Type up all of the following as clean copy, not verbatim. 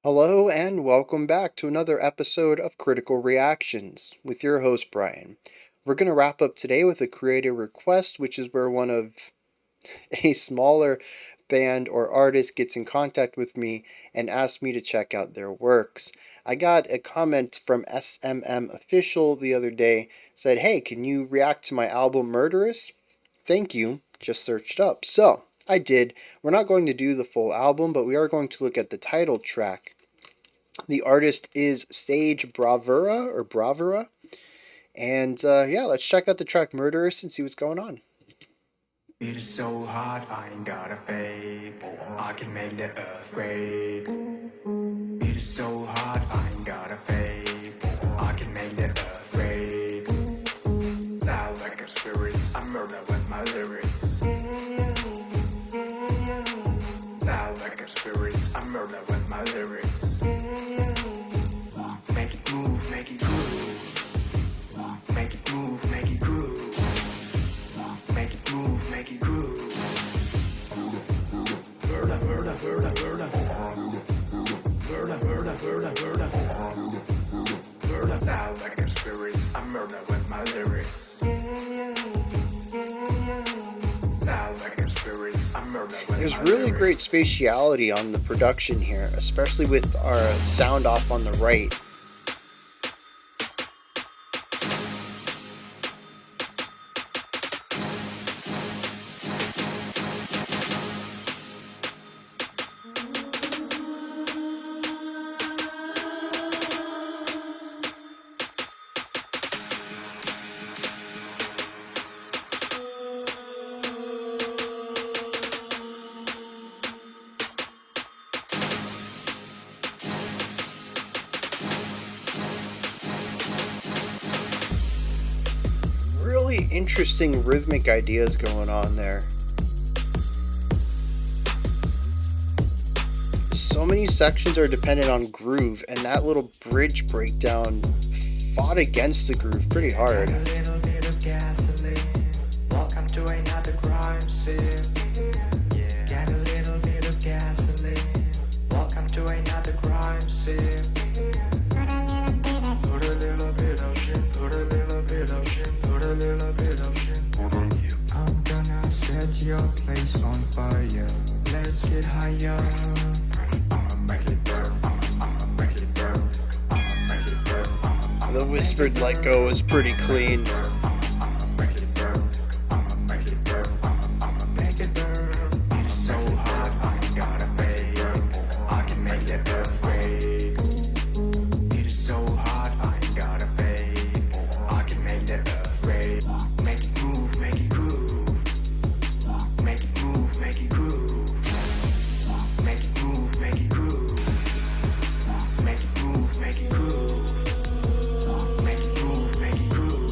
Hello and welcome back to another episode of Critical Reactions with your host Bryan. We're going to wrap up today with a creator request, which is where one of a smaller band or artist gets in contact with me and asks me to check out their works. I got a comment from SMM Official the other day, said, "Hey, can you react to my album Murderous?" Thank you, just searched up. So, I did. We're not going to do the full album, but we are going to look at the title track. The artist is Sage Bravura. And yeah, let's check out the track Murderous and see what's going on. It is so hot, I ain't got a fake. I can make the earthquake. It is so hot, I ain't got a fake. I can make the earthquake. Loud like I'm spirits, I murder with my lyrics. Loud like I'm spirits, I murder with my lyrics. Make it move, make it groove. Make it move, make it groove. Make it move, make it groove. Murder, murder, murder, murder. Murder, murder, murder, murder. Murder, loud like I'm spirits, I murder with my lyrics. Loud like I'm spirits, I murder with my lyrics. There's really great spatiality on the production here, especially with our sound off on the right. Really interesting rhythmic ideas going on there. So many sections are dependent on groove, and that little bridge breakdown fought against the groove pretty hard. A little bit of gasoline. Welcome to another crime scene. Yeah. Get a little bit of gasoline. Welcome to another crime scene. Put a little bit of shit. Put a little bit of shit. Put a little bit of shit. I'm gonna set your place on fire. Let's get higher. I'ma make it burn. I'ma make it burn. I'ma make it burn. The whispered let go is pretty clean. I'ma make it burn. I'ma make it burn. I'ma make it burn. It is so hot, I ain't got a fake. I can make that earthquake. It is so hot, I ain't got a fake. I can make that earthquake. Make it move, make it groove. Make it move, make it groove. Make it move, make it groove. Make it move, make it groove. Make it move, make it groove.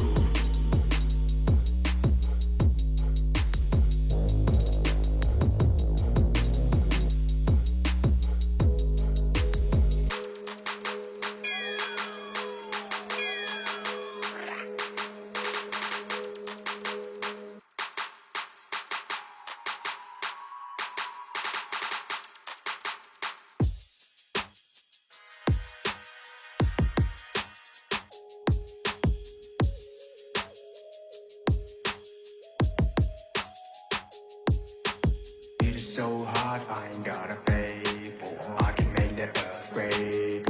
It is so hot, I ain't got a fake. I can make that earthquake.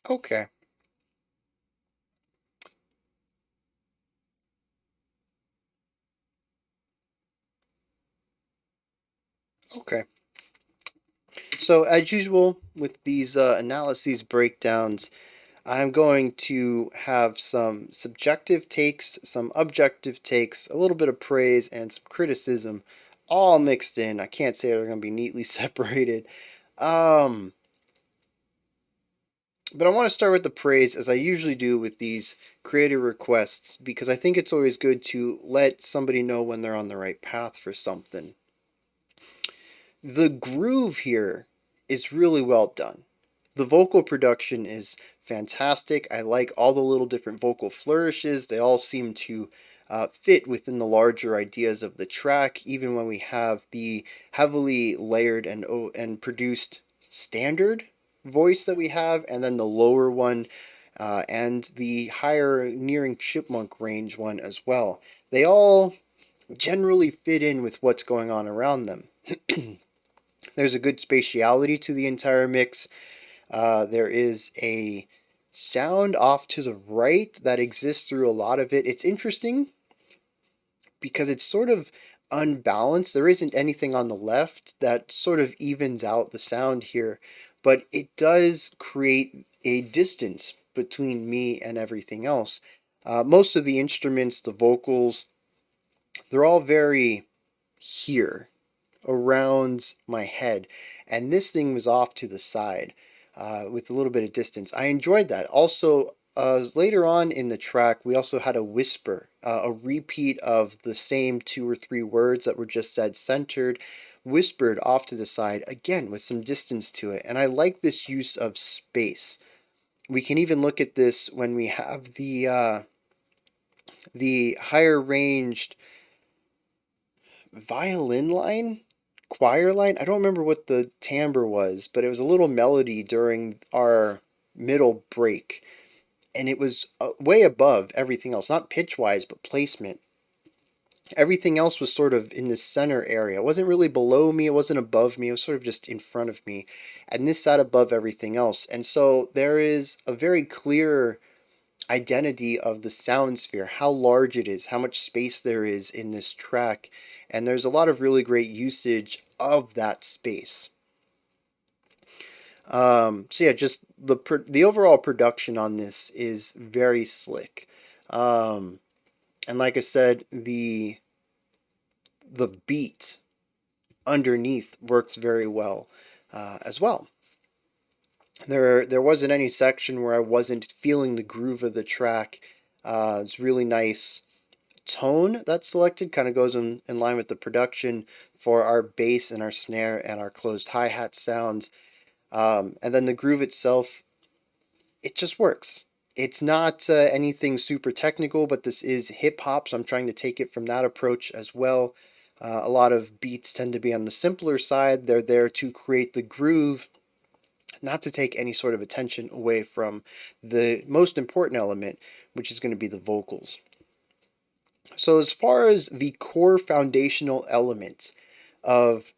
Okay. Okay. So, as usual with these analyses breakdowns, I'm going to have some subjective takes, some objective takes, a little bit of praise, and some criticism all mixed in. I can't say they're going to be neatly separated. Um, but I want to start with the praise, as I usually do with these creator requests, because I think it's always good to let somebody know when they're on the right path for something. The groove here is really well done. The vocal production is fantastic. I like all the little different vocal flourishes. They all seem to fit within the larger ideas of the track, even when we have the heavily layered and produced standard voice that we have, and then the lower one, and the higher nearing chipmunk range one as well. They all generally fit in with what's going on around them. There's a good spatiality to the entire mix. There is a sound off to the right that exists through a lot of it. It's interesting because it's sort of unbalanced. There isn't anything on the left that sort of evens out the sound here, but it does create a distance between me and everything else. Most of the instruments, the vocals, they're all very here around my head, and this thing was off to the side with a little bit of distance. I enjoyed that. Also, later on in the track, we also had a whisper, a repeat of the same 2 or 3 words that were just said centered, whispered off to the side, again with some distance to it. And I like this use of space. We can even look at this when we have the higher ranged violin line, choir line. I don't remember what the timbre was, but it was a little melody during our middle break, and it was way above everything else, not pitch wise, but placement. Everything else was sort of in the center area. It wasn't really below me, it wasn't above me, it was sort of just in front of me. And this sat above everything else. And so there is a very clear identity of the sound sphere, how large it is, how much space there is in this track. And there's a lot of really great usage of that space. So yeah, just the overall production on this is very slick. And like I said, the beat underneath works very well as well. There wasn't any section where I wasn't feeling the groove of the track. It's really nice tone that's selected, kind of goes in line with the production for our bass and our snare and our closed hi-hat sounds. And then the groove itself, it just works. It's not anything super technical, but this is hip hop, so I'm trying to take it from that approach as well. A lot of beats tend to be on the simpler side. They're there to create the groove, not to take any sort of attention away from the most important element, which is going to be the vocals. So, as far as the core foundational element of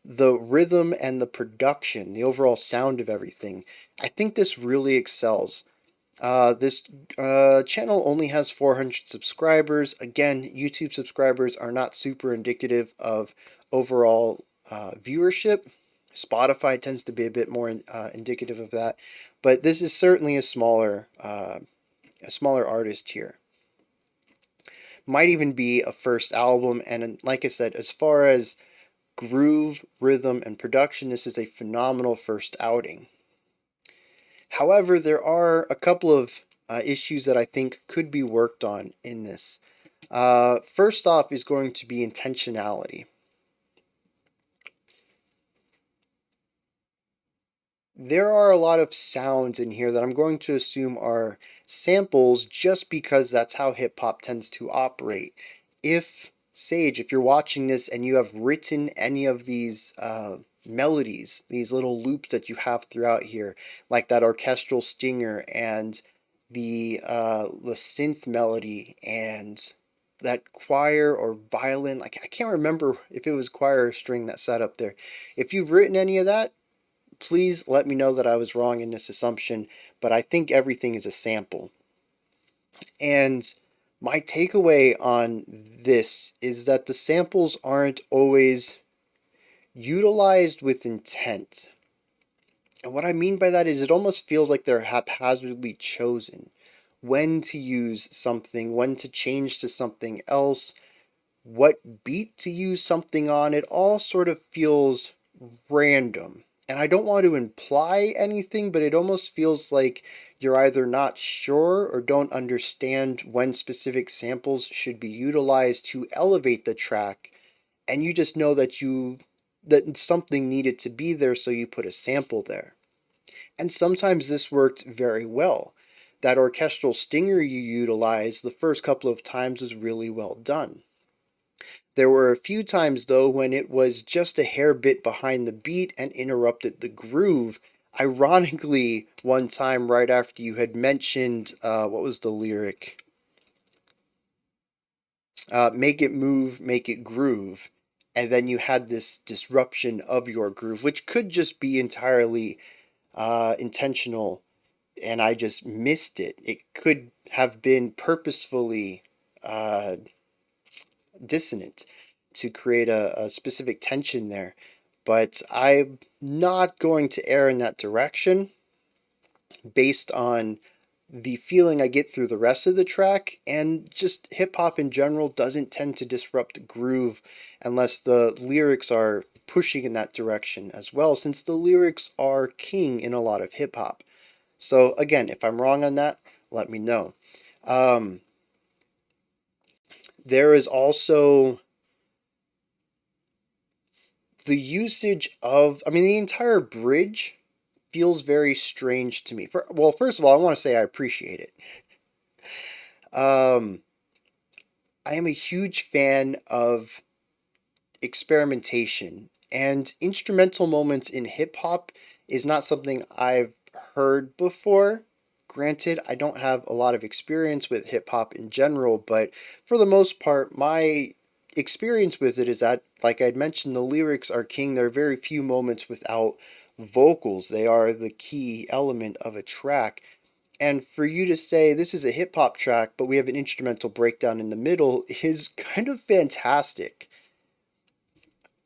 the rhythm and the production, the overall sound of everything, I think this really excels. This channel only has 400 subscribers. Again, YouTube subscribers are not super indicative of overall viewership. Spotify tends to be a bit more indicative of that, but this is certainly a smaller artist here. Might even be a first album, and like I said, as far as groove, rhythm, and production, this is a phenomenal first outing. However, there are a couple of issues that I think could be worked on in this. First off is going to be intentionality. There are a lot of sounds in here that I'm going to assume are samples just because that's how hip hop tends to operate. If Sage, if you're watching this and you have written any of these melodies, these little loops that you have throughout here, like that orchestral stinger and the synth melody and that choir or violin, like I can't remember if it was choir or string that sat up there. If you've written any of that, please let me know that I was wrong in this assumption, but I think everything is a sample. And my takeaway on this is that the samples aren't always utilized with intent. And what I mean by that is it almost feels like they're haphazardly chosen. When to use something, when to change to something else, what beat to use something on, it all sort of feels random. And I don't want to imply anything, but it almost feels like you're either not sure or don't understand when specific samples should be utilized to elevate the track, and you just know that something needed to be there, so you put a sample there. And sometimes this worked very well. that orchestral stinger you utilized the first couple of times was really well done. There were a few times, though, when it was just a hair bit behind the beat and interrupted the groove. Ironically, one time right after you had mentioned, what was the lyric? Make it move, make it groove. And then you had this disruption of your groove, which could just be entirely intentional, and I just missed it. It could have been purposefully uh, dissonant to create a specific tension there. But I'm not going to err in that direction based on the feeling I get through the rest of the track, and just hip hop in general doesn't tend to disrupt groove unless the lyrics are pushing in that direction as well, since the lyrics are king in a lot of hip hop. So, again, if I'm wrong on that, let me know. Um, there is also the usage of, I mean, the entire bridge feels very strange to me. Well, first of all, I want to say I appreciate it. Um, I am a huge fan of experimentation, and instrumental moments in hip hop is not something I've heard before. Granted, I don't have a lot of experience with hip hop in general, but for the most part, my experience with it is that, like I'd mentioned, the lyrics are king. There are very few moments without vocals, they are the key element of a track. And for you to say this is a hip hop track, but we have an instrumental breakdown in the middle is kind of fantastic.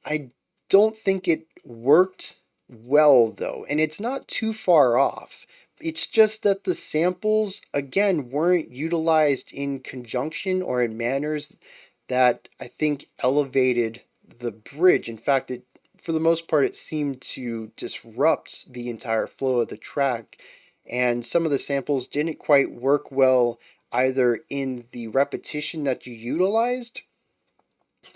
I don't think it worked well though, and it's not too far off. It's just that the samples, again, weren't utilized in conjunction or in manners that I think elevated the bridge. In fact, for the most part, it seemed to disrupt the entire flow of the track, and some of the samples didn't quite work well either in the repetition that you utilized,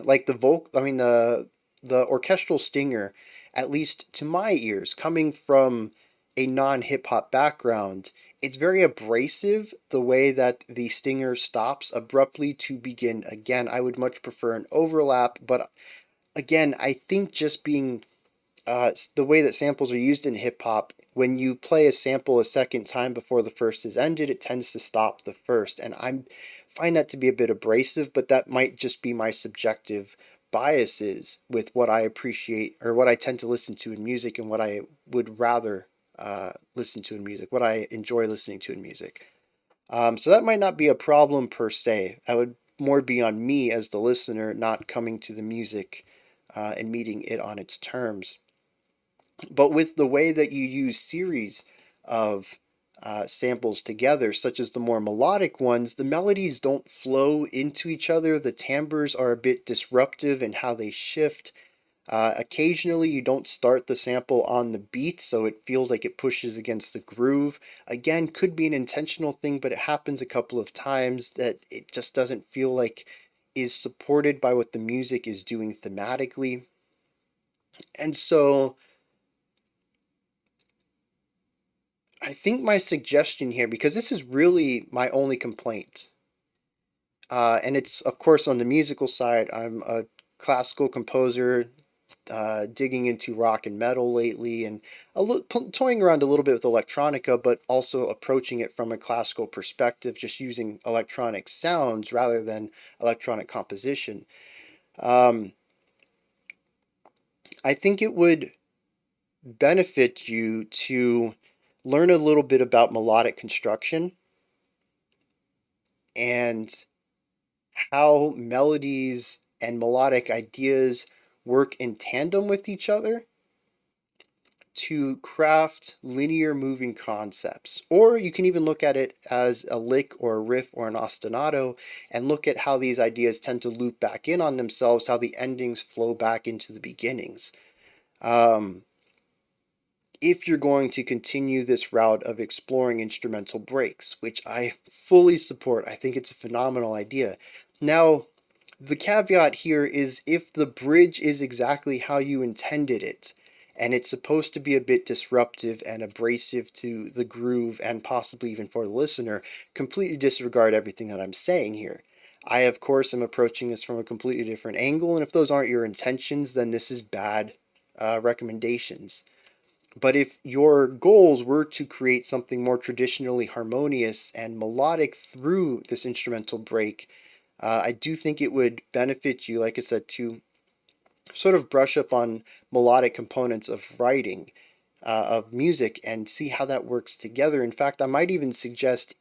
like the orchestral stinger, at least to my ears, coming from a non-hip hop background, it's very abrasive the way that the stinger stops abruptly to begin again. I would much prefer an overlap, but again, I think just being the way that samples are used in hip hop, when you play a sample a second time before the first is ended, it tends to stop the first. And I find that to be a bit abrasive, but that might just be my subjective biases with what I appreciate or what I tend to listen to in music and what I would rather listen to in music, what I enjoy listening to in music. So that might not be a problem per se. That would more be on me as the listener not coming to the music and meeting it on its terms. But with the way that you use series of samples together, such as the more melodic ones, the melodies don't flow into each other. The timbres are a bit disruptive in how they shift. Occasionally, you don't start the sample on the beat, so it feels like it pushes against the groove. Again, could be an intentional thing, but it happens a couple of times that it just doesn't feel like is supported by what the music is doing thematically. And so I think my suggestion here, because this is really my only complaint, and it's of course on the musical side. I'm a classical composer, digging into rock and metal lately, and toying around a little bit with electronica, but also approaching it from a classical perspective, just using electronic sounds rather than electronic composition. Um, I think it would benefit you to learn a little bit about melodic construction and how melodies and melodic ideas work in tandem with each other to craft linear moving concepts. Or you can even look at it as a lick or a riff or an ostinato and look at how these ideas tend to loop back in on themselves, how the endings flow back into the beginnings. Um, if you're going to continue this route of exploring instrumental breaks, which I fully support, I think it's a phenomenal idea. Now, the caveat here is if the bridge is exactly how you intended it, and it's supposed to be a bit disruptive and abrasive to the groove and possibly even for the listener, completely disregard everything that I'm saying here. I, of course, am approaching this from a completely different angle, and if those aren't your intentions, then this is bad recommendations. But if your goals were to create something more traditionally harmonious and melodic through this instrumental break, I do think it would benefit you, like I said, to sort of brush up on melodic components of writing, of music, and see how that works together. In fact, I might even suggest,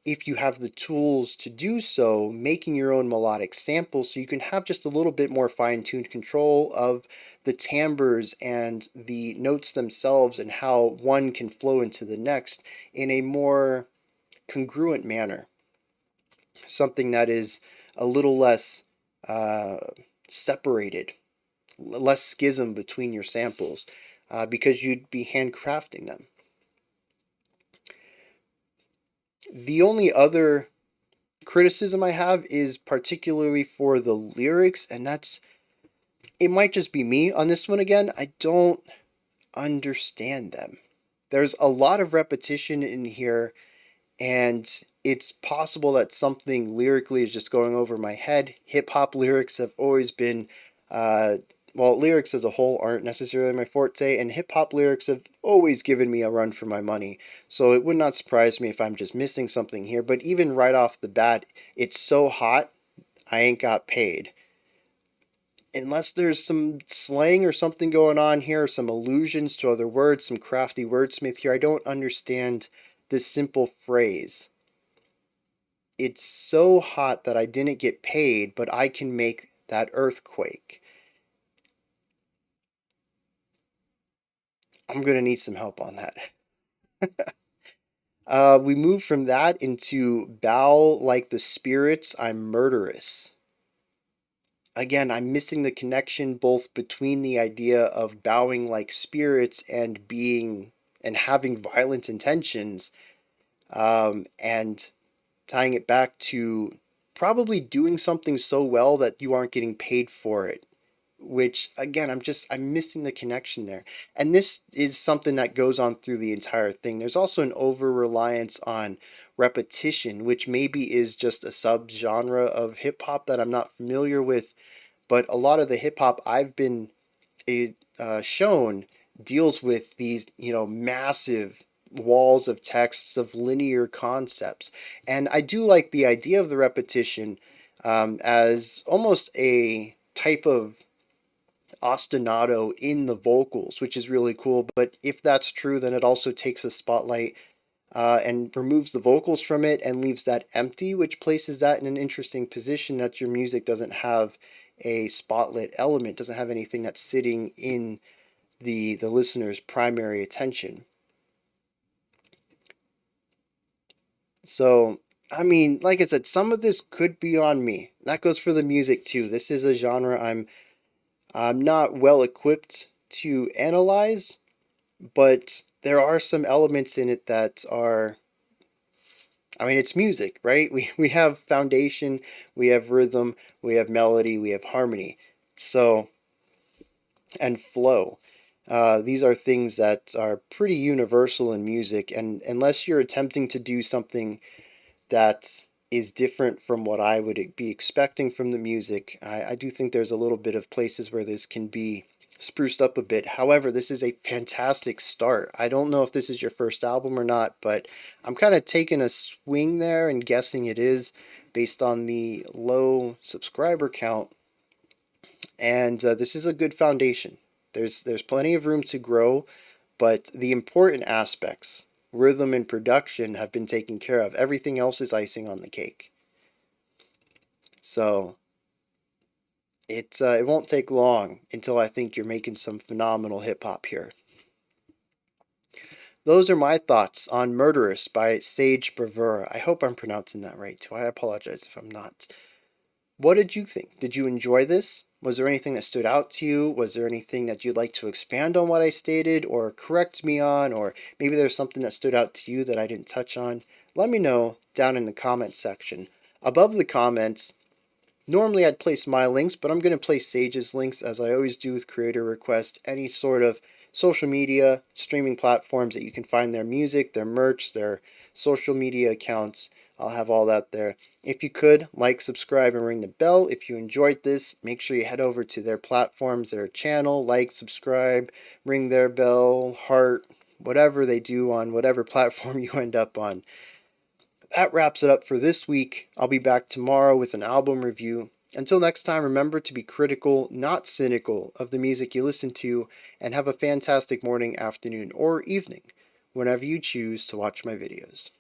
if you have the tools to do so, making your own melodic samples so you can have just a little bit more fine-tuned control of the timbres and the notes themselves and how one can flow into the next in a more congruent manner. Something that is a little less uh, separated, less schism between your samples, because you'd be handcrafting them. The only other criticism I have is particularly for the lyrics, and that's, it might just be me on this one again. I don't understand them. There's a lot of repetition in here, and it's possible that something lyrically is just going over my head. Hip hop lyrics have always been, uh, well, lyrics as a whole aren't necessarily my forte, and hip hop lyrics have always given me a run for my money. So it would not surprise me if I'm just missing something here. But even right off the bat, it's so hot, I ain't got paid. Unless there's some slang or something going on here, some allusions to other words, some crafty wordsmith here, I don't understand this simple phrase. It's so hot that I didn't get paid, but I can make that earthquake. I'm going to need some help on that. We move from that into bow like the spirits, I'm murderous. Again, I'm missing the connection both between the idea of bowing like spirits and being and having violent intentions, and tying it back to probably doing something so well that you aren't getting paid for it. Which again, I'm missing the connection there. And this is something that goes on through the entire thing. There's also an over reliance on repetition, which maybe is just a subgenre of hip hop that I'm not familiar with. But a lot of the hip hop I've been shown deals with these, massive walls of texts of linear concepts. And I do like the idea of the repetition, as almost a type of ostinato in the vocals, which is really cool. But if that's true, then it also takes a spotlight, and removes the vocals from it and leaves that empty, which places that in an interesting position that your music doesn't have a spotlit element, doesn't have anything that's sitting in the listener's primary attention. So, I mean, like I said, some of this could be on me. That goes for the music too. This is a genre I'm not well equipped to analyze, but there are some elements in it that are, I mean, it's music, right? We have foundation, we have rhythm, we have melody, we have harmony. So, and flow. These are things that are pretty universal in music, and unless you're attempting to do something that is different from what I would be expecting from the music, I do think there's a little bit of places where this can be spruced up a bit. However, this is a fantastic start. I don't know if this is your first album or not, but I'm kind of taking a swing there and guessing it is based on the low subscriber count. And this is a good foundation. There's plenty of room to grow, but the important aspects, rhythm and production, have been taken care of. Everything else is icing on the cake. So it won't take long until I think you're making some phenomenal hip hop here. Those are my thoughts on Murderous by Sage Bravura. I hope I'm pronouncing that right too. I apologize if I'm not. What did you think? Did you enjoy this? Was there anything that stood out to you? Was there anything that you'd like to expand on what I stated or correct me on? Or maybe there's something that stood out to you that I didn't touch on? Let me know down in the comment section. Above the comments, normally I'd place my links, but I'm going to place Sage's links as I always do with creator request. Any sort of social media, streaming platforms that you can find their music, their merch, their social media accounts. I'll have all that there. If you could, like, subscribe, and ring the bell. If you enjoyed this, make sure you head over to their platforms, their channel, like, subscribe, ring their bell, heart, whatever they do on whatever platform you end up on. That wraps it up for this week. I'll be back tomorrow with an album review. Until next time, remember to be critical, not cynical, of the music you listen to, and have a fantastic morning, afternoon, or evening whenever you choose to watch my videos.